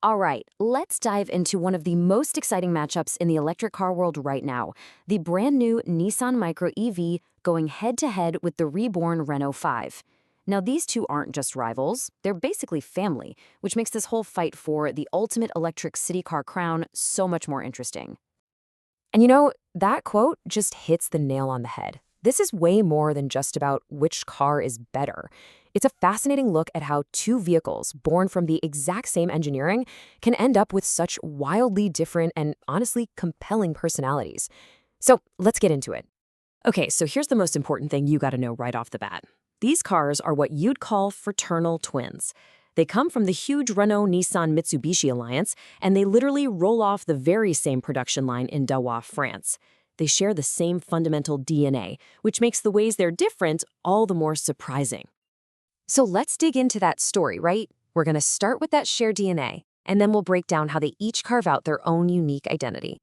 All right, let's dive into one of the most exciting matchups in the electric car world right now, the brand new Nissan Micra EV going head-to-head with the reborn Renault 5. Now, these two aren't just rivals, they're basically family, which makes this whole fight for the ultimate electric city car crown so much more interesting. And that quote just hits the nail on the head. This is way more than just about which car is better. It's a fascinating look at how two vehicles born from the exact same engineering can end up with such wildly different and honestly compelling personalities. So let's get into it. Okay, so here's the most important thing you gotta know right off the bat. These cars are what you'd call fraternal twins. They come from the huge Renault-Nissan-Mitsubishi alliance, and they literally roll off the very same production line in Dawa, France. They share the same fundamental DNA, which makes the ways they're different all the more surprising. So let's dig into that story, right? We're going to start with that shared DNA, and then we'll break down how they each carve out their own unique identity.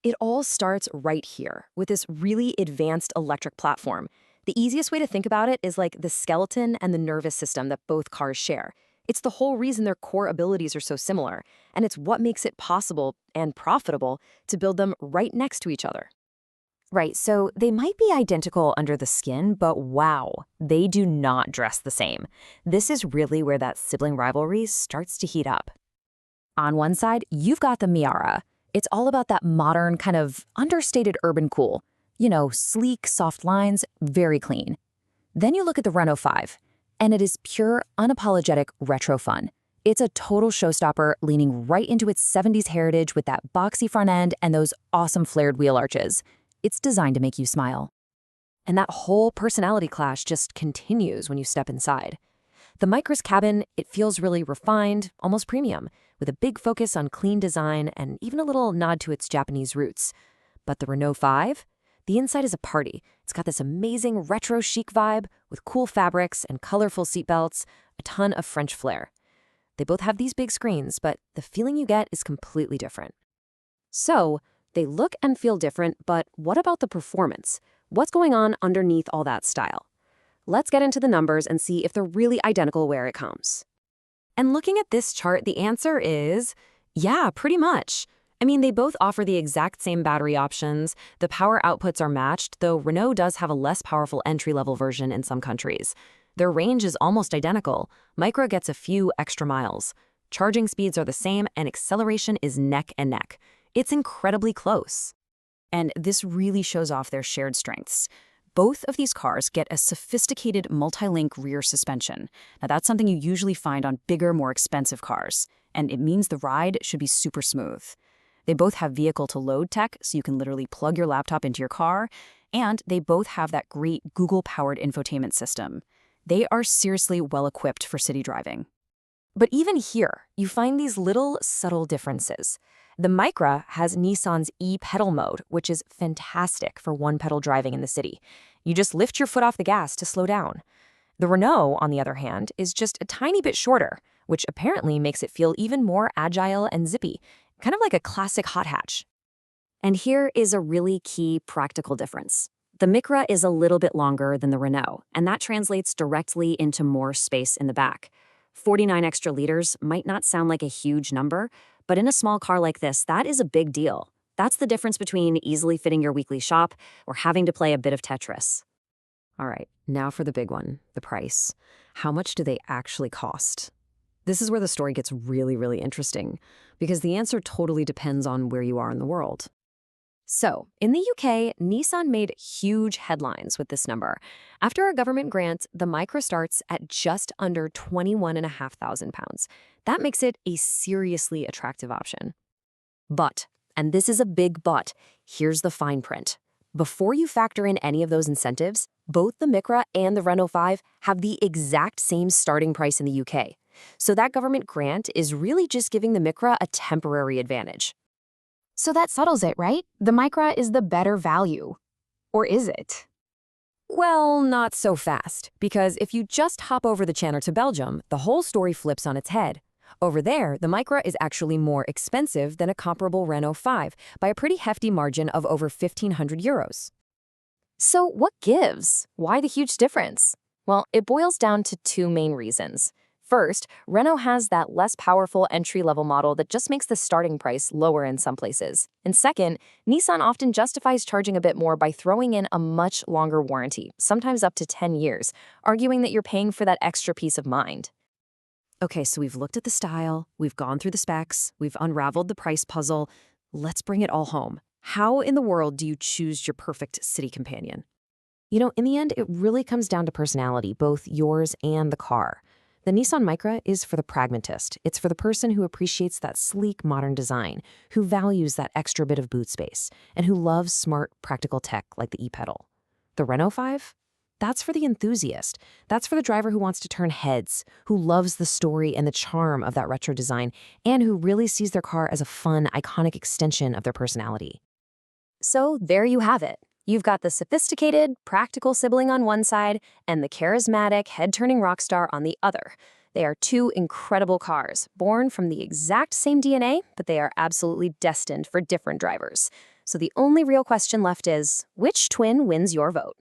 It all starts right here, with this really advanced electric platform. The easiest way to think about it is like the skeleton and the nervous system that both cars share. It's the whole reason their core abilities are so similar, and it's what makes it possible and profitable to build them right next to each other. Right, so they might be identical under the skin, but wow, they do not dress the same. This is really where that sibling rivalry starts to heat up. On one side, you've got the Miata. It's all about that modern, kind of understated urban cool. Sleek, soft lines, very clean. Then you look at the Renault 5, and it is pure, unapologetic retro fun. It's a total showstopper leaning right into its 70s heritage with that boxy front end and those awesome flared wheel arches. It's designed to make you smile. And that whole personality clash just continues when you step inside. The Micra's cabin, it feels really refined, almost premium, with a big focus on clean design and even a little nod to its Japanese roots. But the Renault 5? The inside is a party. It's got this amazing retro chic vibe with cool fabrics and colorful seatbelts, a ton of French flair. They both have these big screens, but the feeling you get is completely different. So, they look and feel different, but what about the performance? What's going on underneath all that style? Let's get into the numbers and see if they're really identical where it comes. And looking at this chart, the answer is, yeah, pretty much. I mean, they both offer the exact same battery options, the power outputs are matched, though Renault does have a less powerful entry-level version in some countries. Their range is almost identical. Micra gets a few extra miles. Charging speeds are the same, and acceleration is neck and neck. It's incredibly close. And this really shows off their shared strengths. Both of these cars get a sophisticated multi-link rear suspension. Now that's something you usually find on bigger, more expensive cars, and it means the ride should be super smooth. They both have vehicle-to-load tech, so you can literally plug your laptop into your car, and they both have that great Google-powered infotainment system. They are seriously well-equipped for city driving. But even here, you find these little subtle differences. The Micra has Nissan's e-pedal mode, which is fantastic for one-pedal driving in the city. You just lift your foot off the gas to slow down. The Renault, on the other hand, is just a tiny bit shorter, which apparently makes it feel even more agile and zippy, kind of like a classic hot hatch. And here is a really key practical difference. The Micra is a little bit longer than the Renault, and that translates directly into more space in the back. 49 extra liters might not sound like a huge number, but in a small car like this, that is a big deal. That's the difference between easily fitting your weekly shop or having to play a bit of Tetris. All right, now for the big one, the price. How much do they actually cost? This is where the story gets really, really interesting, because the answer totally depends on where you are in the world. So, in the UK, Nissan made huge headlines with this number. After a government grant, the Micra starts at just under £21,500. That makes it a seriously attractive option. But, and this is a big but, here's the fine print. Before you factor in any of those incentives, both the Micra and the Renault 5 have the exact same starting price in the UK. So that government grant is really just giving the Micra a temporary advantage. So that settles it, right? The Micra is the better value. Or is it? Well, not so fast, because if you just hop over the channel to Belgium, the whole story flips on its head. Over there, the Micra is actually more expensive than a comparable Renault 5 by a pretty hefty margin of over €1,500. So what gives? Why the huge difference? Well, it boils down to two main reasons. First, Renault has that less powerful entry-level model that just makes the starting price lower in some places. And second, Nissan often justifies charging a bit more by throwing in a much longer warranty, sometimes up to 10 years, arguing that you're paying for that extra peace of mind. Okay, so we've looked at the style, we've gone through the specs, we've unraveled the price puzzle. Let's bring it all home. How in the world do you choose your perfect city companion? In the end, it really comes down to personality, both yours and the car. The Nissan Micra is for the pragmatist. It's for the person who appreciates that sleek, modern design, who values that extra bit of boot space, and who loves smart, practical tech like the e-pedal. The Renault 5? That's for the enthusiast. That's for the driver who wants to turn heads, who loves the story and the charm of that retro design, and who really sees their car as a fun, iconic extension of their personality. So there you have it. You've got the sophisticated, practical sibling on one side and the charismatic, head-turning rock star on the other. They are two incredible cars, born from the exact same DNA, but they are absolutely destined for different drivers. So the only real question left is, which twin wins your vote?